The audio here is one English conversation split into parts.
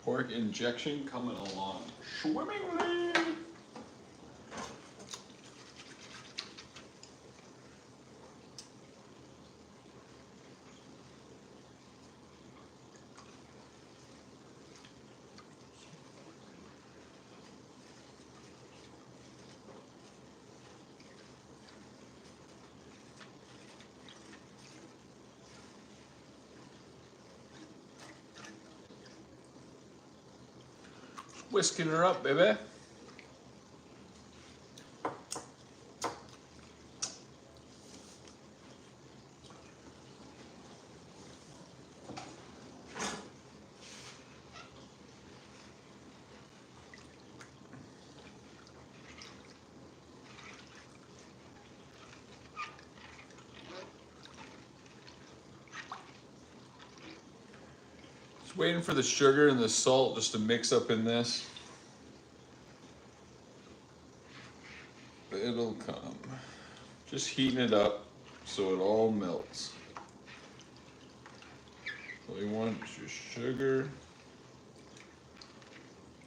Pork injection coming along swimmingly. Whisking her up, baby. Just waiting for the sugar and the salt just to mix up in this. It'll come. Just heating it up so it all melts. All you want is your sugar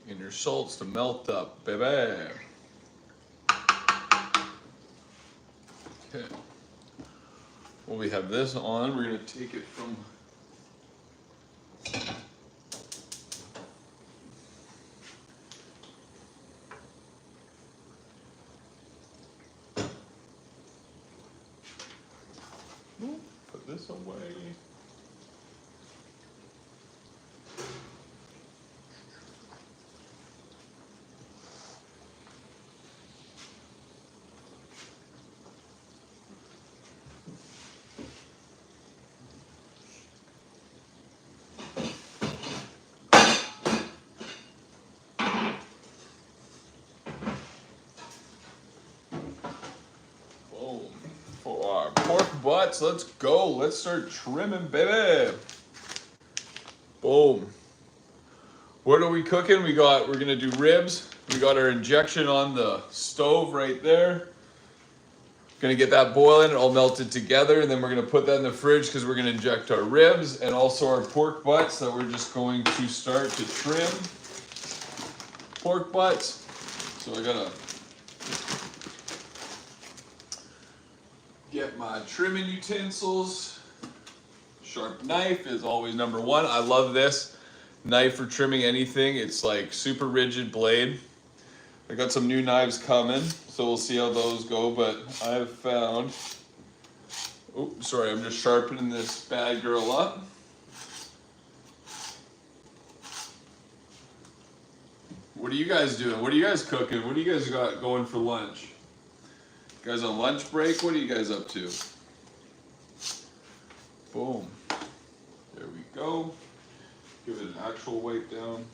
and your salts to melt up, baby. Okay. Well, we have this on. We're gonna take it from put this away. For our pork butts, let's go. Let's start trimming, baby. Boom. What are we cooking? We're gonna do ribs. We got our injection on the stove right there. Gonna get that boiling, it all melted together, and then we're gonna put that in the fridge because we're gonna inject our ribs and also our pork butts that we're just going to start to trim. Pork butts. So I gotta get my trimming utensils. Sharp knife is always number one. I love this knife for trimming anything. It's like super rigid blade. I got some new knives coming, so we'll see how those go, but I've found, oops, sorry, I'm just sharpening this bad girl up. What are you guys doing? What are you guys cooking? What do you guys got going for lunch? You guys on lunch break? What are you guys up to? Boom. There we go. Give it an actual wipe down.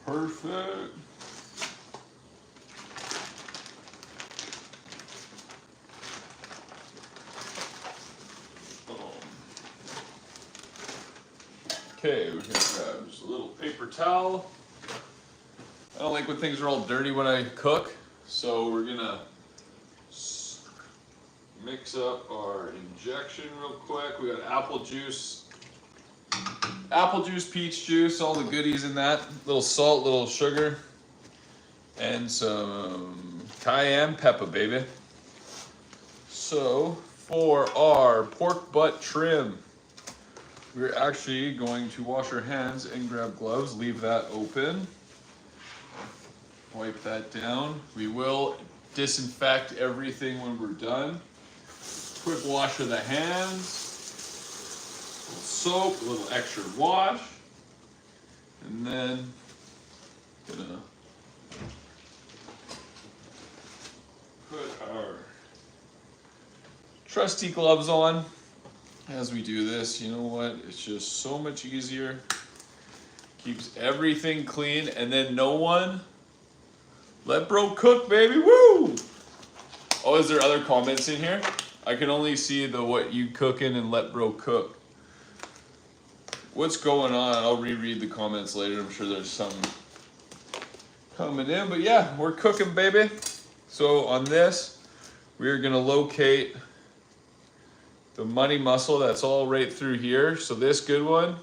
Perfect. Okay, we're gonna grab just a little paper towel. I don't like when things are all dirty when I cook, so we're gonna mix up our injection real quick. We got apple juice, peach juice, all the goodies in that. Little salt, little sugar, and some cayenne pepper, baby. So for our pork butt trim, we're actually going to wash our hands and grab gloves, leave that open. Wipe that down. We will disinfect everything when we're done. Quick wash of the hands. A little soap, a little extra wash. And then gonna put our trusty gloves on as we do this. You know what? It's just so much easier. Keeps everything clean, and then no one let bro cook, baby. Woo! Oh, is there other comments in here? I can only see the what you cooking and let bro cook. What's going on? I'll reread the comments later. I'm sure there's some coming in, but yeah, we're cooking, baby. So on this, we're gonna locate the money muscle that's all right through here. So this good one,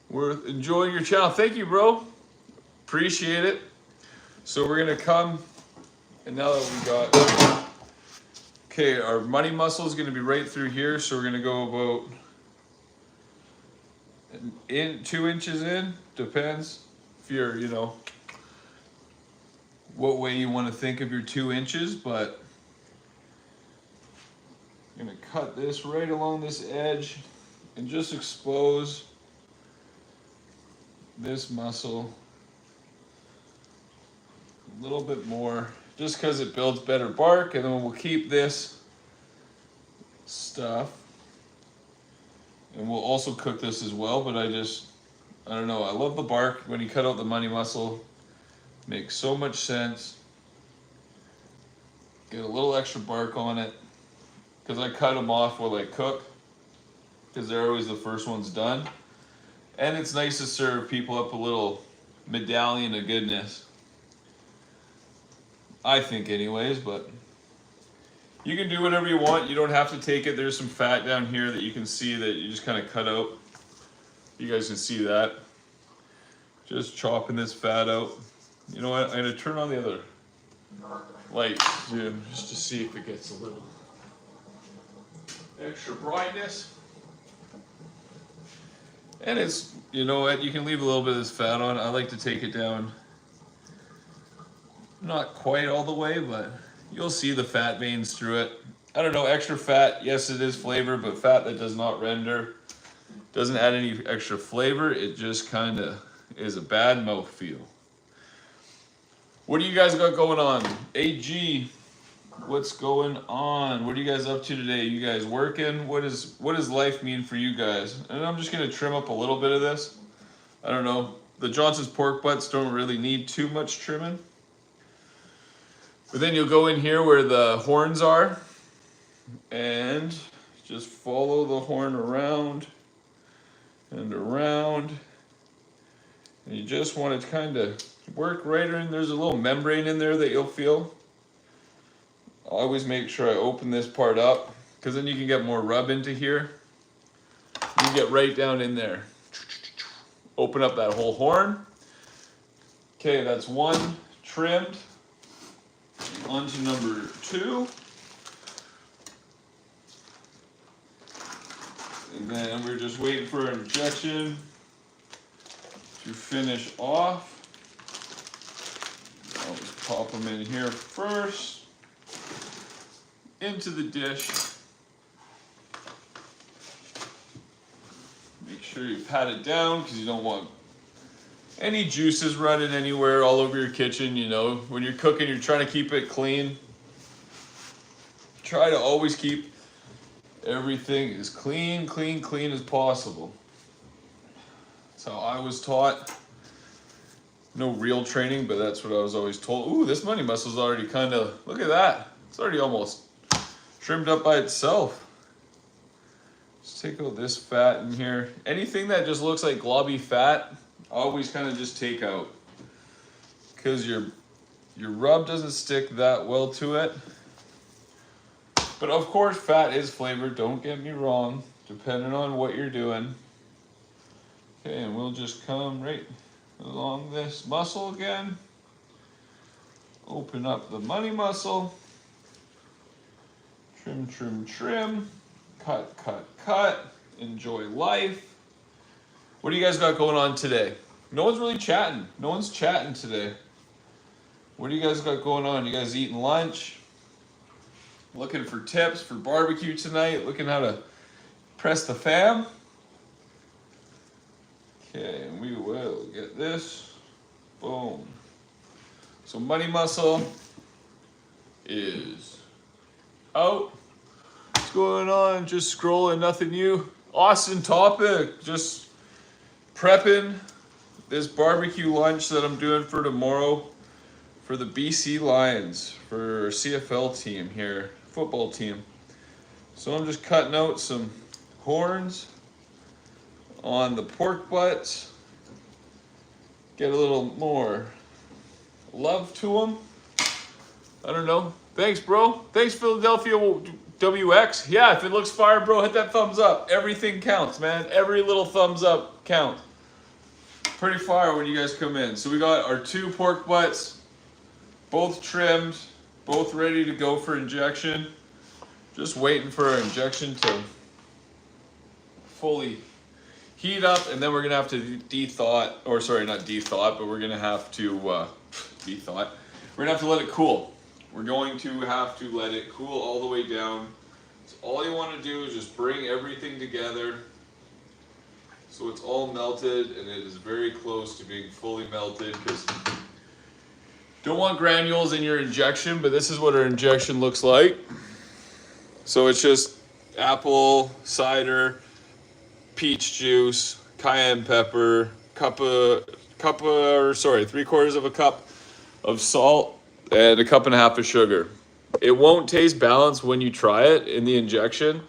we're enjoying your channel. Thank you, bro. Appreciate it. So we're gonna come, and now that we got, okay, our money muscle is gonna be right through here. So we're gonna go about 2 inches in, depends if you're, you know, what way you want to think of your 2 inches, but I'm gonna cut this right along this edge and just expose this muscle a little bit more, just because it builds better bark. And then we'll keep this stuff, and we'll also cook this as well. But I don't know, I love the bark. When you cut out the money muscle, makes so much sense. Get a little extra bark on it, because I cut them off while I cook, because they're always the first ones done. And it's nice to serve people up a little medallion of goodness, I think anyways. But you can do whatever you want. You don't have to take it. There's some fat down here that you can see that you just kind of cut out. You guys can see that. Just chopping this fat out. You know what? I'm gonna turn on the other light, Jim, just to see if it gets a little extra brightness. And it's, you know what? You can leave a little bit of this fat on. I like to take it down, not quite all the way, but you'll see the fat veins through it. I don't know, extra fat, yes, it is flavor, but fat that does not render doesn't add any extra flavor. It just kind of is a bad mouthfeel. What do you guys got going on? AG, what's going on? What are you guys up to today? You guys working? What does life mean for you guys? And I'm just gonna trim up a little bit of this. I don't know. The Johnson's pork butts don't really need too much trimming. But then you'll go in here where the horns are and just follow the horn around and around. And you just want to kind of work right in. There's a little membrane in there that you'll feel. I always make sure I open this part up, because then you can get more rub into here. You can get right down in there. Open up that whole horn. Okay, that's one trimmed. On to number 2. And then we're just waiting for an injection to finish off. I'll just pop them in here first, into the dish. Make sure you pat it down, because you don't want any juices running anywhere all over your kitchen. You know, when you're cooking, you're trying to keep it clean. Try to always keep everything as clean as possible. That's how I was taught. No real training, but that's what I was always told. Ooh, this money muscle's already kind of, look at that. It's already almost trimmed up by itself. Just take out this fat in here. Anything that just looks like globby fat, always kind of just take out, because your rub doesn't stick that well to it. But of course, fat is flavored, don't get me wrong, depending on what you're doing. Okay, and we'll just come right along this muscle again. Open up the money muscle. Trim, trim, trim. Cut, cut, cut. Enjoy life. What do you guys got going on today? No one's really chatting. No one's chatting today. What do you guys got going on? You guys eating lunch? Looking for tips for barbecue tonight? Looking how to press the fam? Okay, and we will get this. Boom. So money muscle is out. What's going on? Just scrolling, nothing new. Awesome topic. Just prepping this barbecue lunch that I'm doing for tomorrow for the BC Lions, for our CFL team here, football team. So I'm just cutting out some horns on the pork butts. Get a little more love to them. I don't know. Thanks, bro. Thanks, Philadelphia. WX, yeah, if it looks fire, bro, hit that thumbs up. Everything counts, man. Every little thumbs up counts. Pretty fire when you guys come in. So we got our 2 pork butts, both trimmed, both ready to go for injection. Just waiting for our injection to fully heat up, and then we're gonna have to de-thaw, or sorry, not de-thaw, but we're gonna have to de-thaw. We're gonna have to let it cool. We're going to have to let it cool all the way down. So all you want to do is just bring everything together so it's all melted, and it is very close to being fully melted, because don't want granules in your injection, but this is what our injection looks like. So it's just apple cider, peach juice, cayenne pepper, 3/4 of a cup of salt, and a 1.5 cups of sugar. It won't taste balanced when you try it in the injection.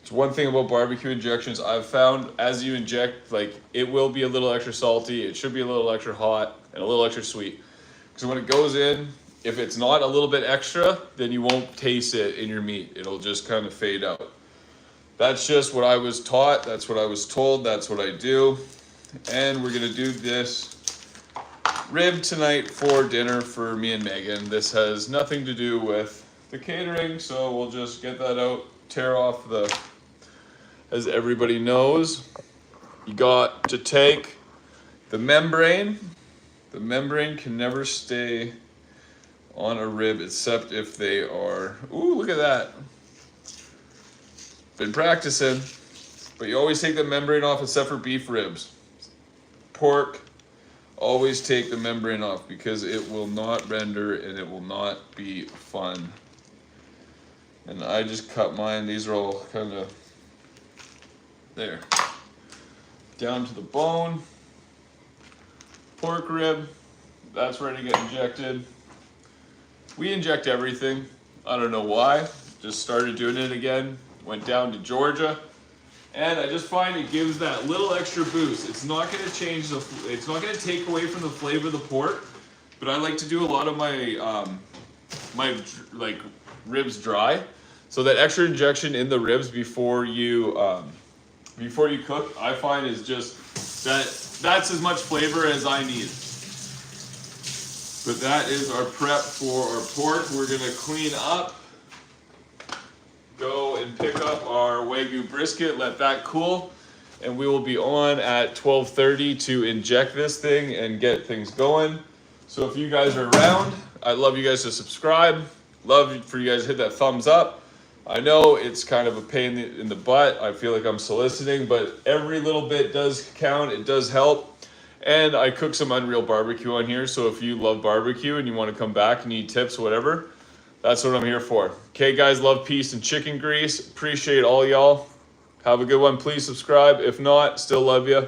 It's one thing about barbecue injections I've found, as you inject, like, it will be a little extra salty, it should be a little extra hot, and a little extra sweet. Because when it goes in, if it's not a little bit extra, then you won't taste it in your meat. It'll just kind of fade out. That's just what I was taught, that's what I was told, that's what I do. And we're gonna do this rib tonight for dinner for me and Megan. This has nothing to do with the catering, so we'll just get that out, tear off the, as everybody knows, you got to take the membrane. The membrane can never stay on a rib except if they are, ooh, look at that. Been practicing, but you always take the membrane off except for beef ribs. Pork, always take the membrane off because it will not render and it will not be fun. And I just cut mine. These are all kind of there. Down to the bone. Pork rib, that's ready to get injected. We inject everything. I don't know why. Just started doing it again. Went down to Georgia. And I just find it gives that little extra boost. It's not going to change the, it's not going to take away from the flavor of the pork, but I like to do a lot of my, like ribs dry. So that extra injection in the ribs before you cook, I find is just, that's as much flavor as I need. But that is our prep for our pork. We're going to clean up. Go and pick up our Wagyu brisket, let that cool, and we will be on at 12:30 to inject this thing and get things going. So if you guys are around, I'd love you guys to subscribe. Love for you guys to hit that thumbs up. I know it's kind of a pain in the butt. I feel like I'm soliciting, but every little bit does count. It does help. And I cook some Unreal barbecue on here, so if you love barbecue and you want to come back and need tips, whatever, that's what I'm here for. Okay, guys, love, peace, and chicken grease. Appreciate all y'all. Have a good one. Please subscribe. If not, still love you.